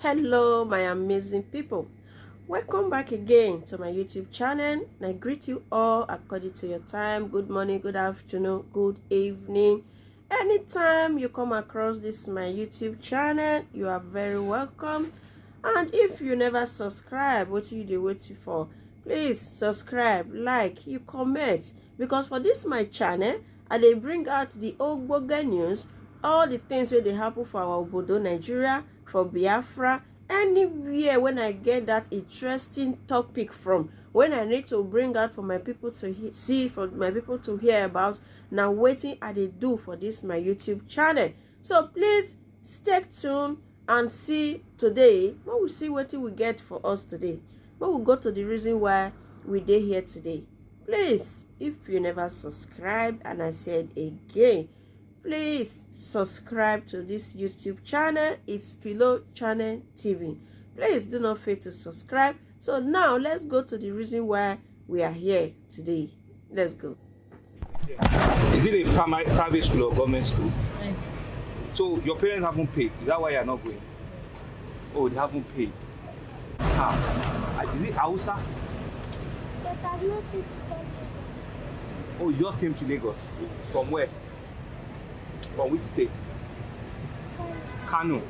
Hello my amazing people, welcome back again to my YouTube channel, and I greet you all according to your time. Good morning, good afternoon, good evening. Anytime you come across this my YouTube channel, you are very welcome. And if you never subscribe, what you do waiting for? Please subscribe, like, you comment, because for this my channel I dey bring out the ogbonge news, all the things wey dey happen for our obodo Nigeria, for Biafra, anywhere. When I get that interesting topic from, when I need to bring out for my people to see, for my people to hear about, now waiting I dey do for this my YouTube channel. So please stay tuned and see today. When we see what we get for us today, when we go to the reason why we dey here today. Please, if you never subscribe, and I said again, please subscribe to this YouTube channel. It's Philo Channel TV. Please do not fail to subscribe. So now let's go to the reason why we are here today. Let's go. Is it a private school or government school? Right. So your parents haven't paid. Is that why you're not going? Yes. Oh, they haven't paid. Ah, is it Hausa? But I've not been to Lagos. Oh, you just came to Lagos. From where? From which state? Kano.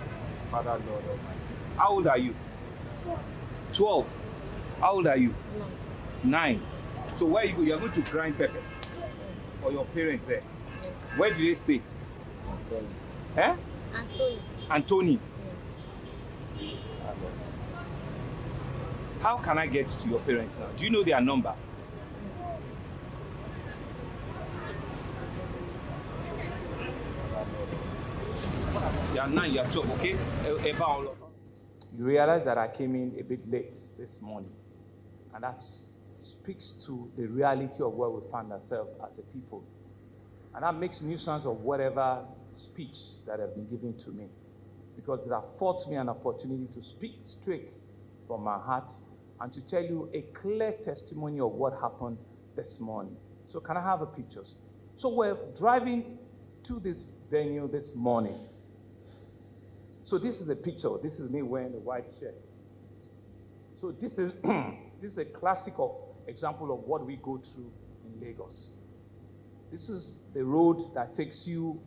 Father Lord Almighty. How old are you? 12. 12. How old are you? No. 9. So where you go? You're going to grind pepper for your parents there. Yes. Where do they stay? Anthony. Eh? Anthony. Anthony. Yes. How can I get to your parents now? Do you know their number? You are 9, you are 12, okay? You realize that I came in a bit late this morning, and that speaks to the reality of where we find ourselves as a people. And that makes nuisance of whatever speech that have been given to me, because it affords me an opportunity to speak straight from my heart and to tell you a clear testimony of what happened this morning. So can I have a pictures? So we're driving to this venue this morning. So this is a picture. This is me wearing a white shirt. So this is this is a classic example of what we go through in Lagos. This is the road that takes you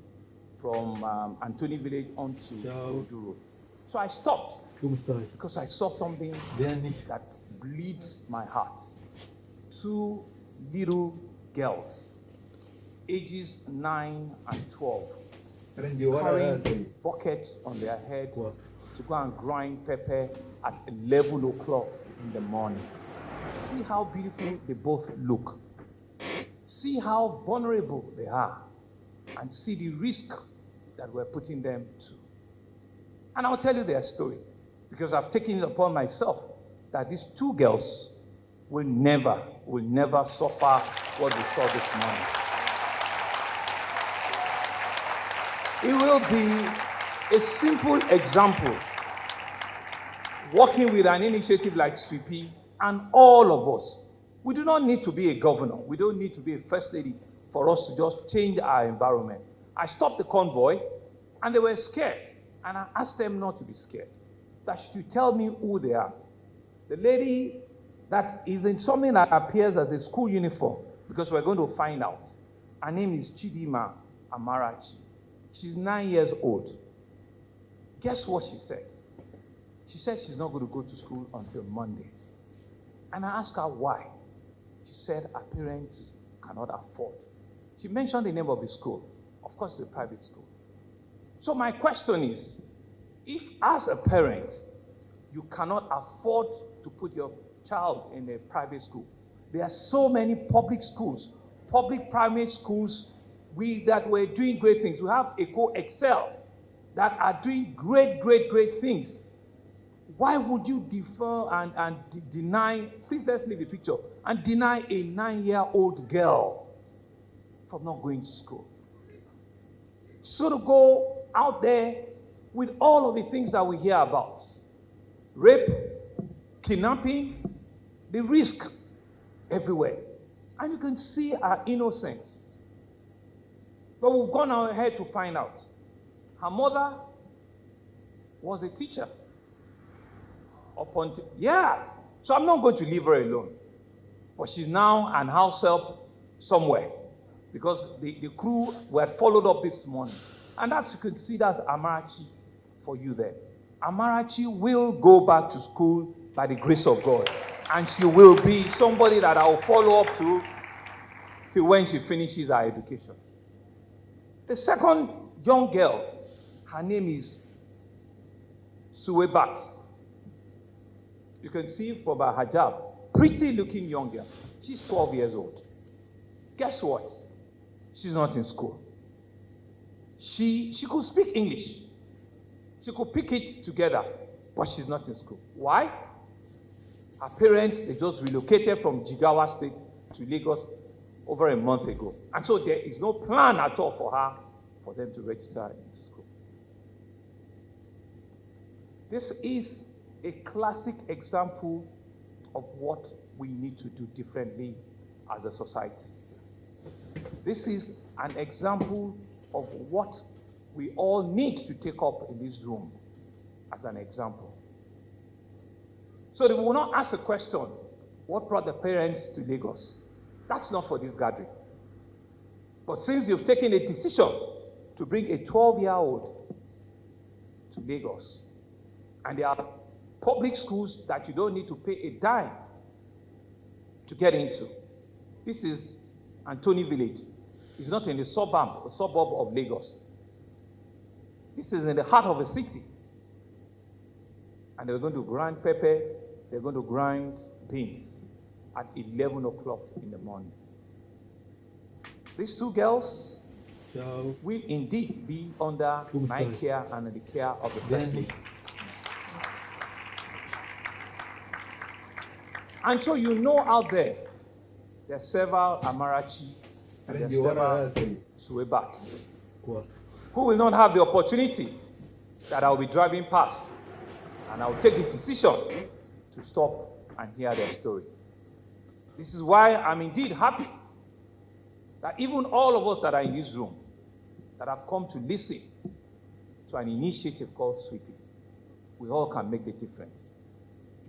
from Anthony Village onto Odu Road. So I stopped because I saw something that bleeds my heart. 2 little girls, ages 9 and 12, carrying buckets on their head to go and grind pepper at 11 o'clock in the morning. See how beautiful they both look. See how vulnerable they are, and see the risk that we're putting them to. And I'll tell you their story, because I've taken it upon myself that these 2 girls will never suffer what we saw this morning. It will be a simple example, working with an initiative like Sweepy and all of us. We do not need to be a governor. We don't need to be a first lady for us to just change our environment. I stopped the convoy, and they were scared. And I asked them not to be scared, that should tell me who they are. The lady that is in something that appears as a school uniform, because we're going to find out. Her name is Chidima Amarachi. She's 9 years old. Guess what she said? She said she's not going to go to school until Monday. And I asked her why. She said her parents cannot afford. She mentioned the name of the school. Of course, it's a private school. So my question is, if as a parent, you cannot afford to put your child in a private school, there are so many public schools, public primary schools, that were doing great things. We have Eco Excel that are doing great things. Why would you defer and deny, please let's leave the picture, and deny a 9-year-old girl from not going to school? So to go out there with all of the things that we hear about, rape, kidnapping, the risk everywhere. And you can see our innocence. But we've gone ahead to find out. Her mother was a teacher. Up until, yeah. So I'm not going to leave her alone. But she's now an house help somewhere. Because the crew were followed up this morning. And that's, you can see that Amarachi for you there. Amarachi will go back to school by the grace of God. And she will be somebody that I will follow up to till when she finishes her education. The second young girl, her name is Suebat. You can see from her hijab, pretty looking young girl. She's 12 years old. Guess what? She's not in school. She could speak English. She could pick it together, but she's not in school. Why? Her parents, they just relocated from Jigawa State to Lagos over a month ago. And so there is no plan at all for her for them to register in school. This is a classic example of what we need to do differently as a society. This is an example of what we all need to take up in this room as an example. So they will not ask the question, what brought the parents to Lagos? That's not for this gathering. But since you've taken a decision to bring a 12-year-old to Lagos, and there are public schools that you don't need to pay a dime to get into. This is Antony Village. It's not in the suburb of Lagos. This is in the heart of the city. And they're going to grind pepper, they're going to grind beans at 11 o'clock in the morning. These two girls will indeed be under my care and the care of the First Lady. And so you know out there are several Amarachi and there are several Suebat who will not have the opportunity that I'll be driving past, and I'll take the decision to stop and hear their story. This is why I'm indeed happy that even all of us that are in this room that have come to listen to an initiative called Sweeping, we all can make the difference.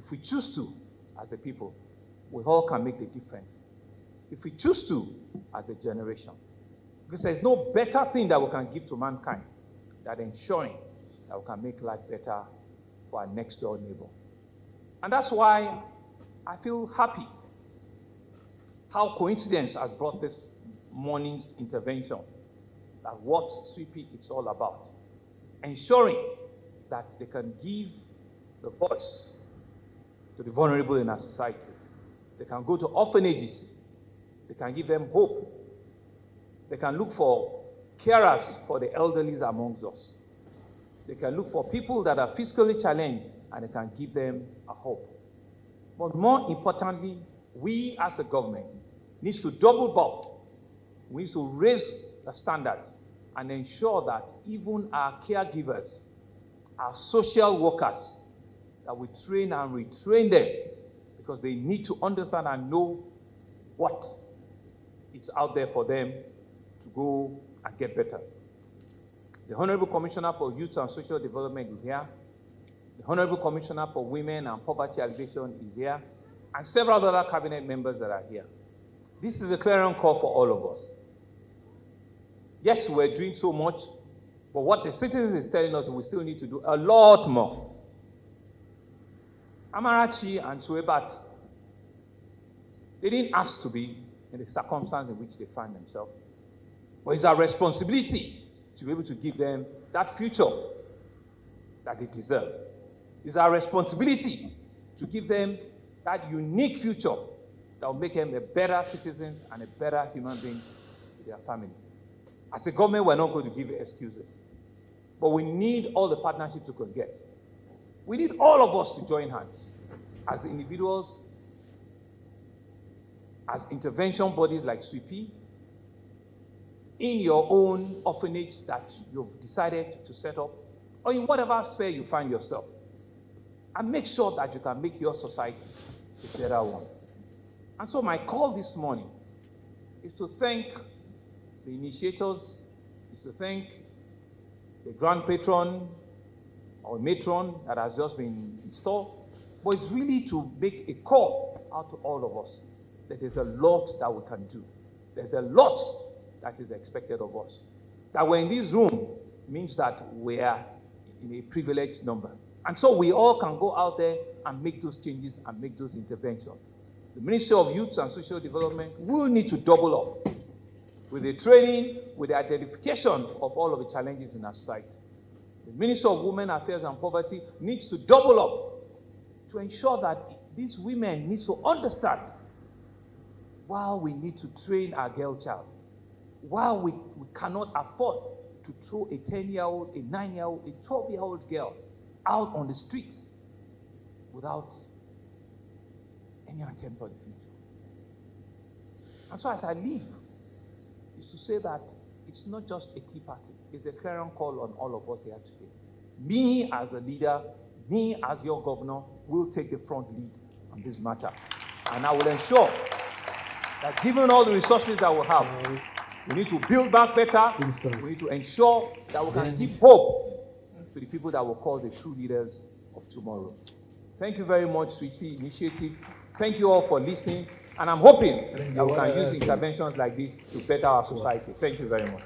If we choose to, as a people, we all can make the difference. If we choose to, as a generation. Because there's no better thing that we can give to mankind than ensuring that we can make life better for our next door neighbor. And that's why I feel happy how coincidence has brought this morning's intervention, that what Sweeping is all about. Ensuring that they can give the voice to the vulnerable in our society. They can go to orphanages. They can give them hope. They can look for carers for the elderly amongst us. They can look for people that are physically challenged, and they can give them a hope. But more importantly, we as a government need to double up. We need to raise the standards and ensure that even our caregivers, our social workers, that we train and retrain them, because they need to understand and know what is out there for them to go and get better. The Honorable Commissioner for Youth and Social Development is here. The Honorable Commissioner for Women and Poverty Alleviation is here. And several other cabinet members that are here. This is a clarion call for all of us. Yes, we're doing so much, but what the citizens is telling us, we still need to do a lot more. Amarachi and Suebat, they didn't ask to be in the circumstance in which they find themselves. But it's our responsibility to be able to give them that future that they deserve. It's our responsibility to give them that unique future that will make them a better citizen and a better human being to their family. As a government, we're not going to give excuses. But we need all the partnerships we can get. We need all of us to join hands as individuals, as intervention bodies like Sweepy, in your own orphanage that you've decided to set up, or in whatever sphere you find yourself, and make sure that you can make your society a better one. And so my call this morning is to thank the initiators, is to thank the grand patron or matron that has just been installed, But it's really to make a call out to all of us that there's a lot that we can do. There's a lot that is expected of us. That we're in this room means that we're in a privileged number. And so we all can go out there and make those changes and make those interventions. The Ministry of Youth and Social Development will need to double up with the training, with the identification of all of the challenges in our society. The Ministry of Women Affairs and Poverty needs to double up to ensure that these women need to understand why we need to train our girl child, why we cannot afford to throw a 10-year-old, a 9-year-old, a 12-year-old girl out on the streets without any attempt for the future. And so as I leave, is to say that it's not just a tea party, it's a clarion call on all of us here today. Me as a leader, me as your governor, will take the front lead on this matter. And I will ensure that given all the resources that we have, we need to build back better. We need to ensure that we can give hope to the people that will call the true leaders of tomorrow. Thank you very much, Sweet Pea Initiative. Thank you all for listening. And I'm hoping that we can use interventions like this to better our society. Thank you very much.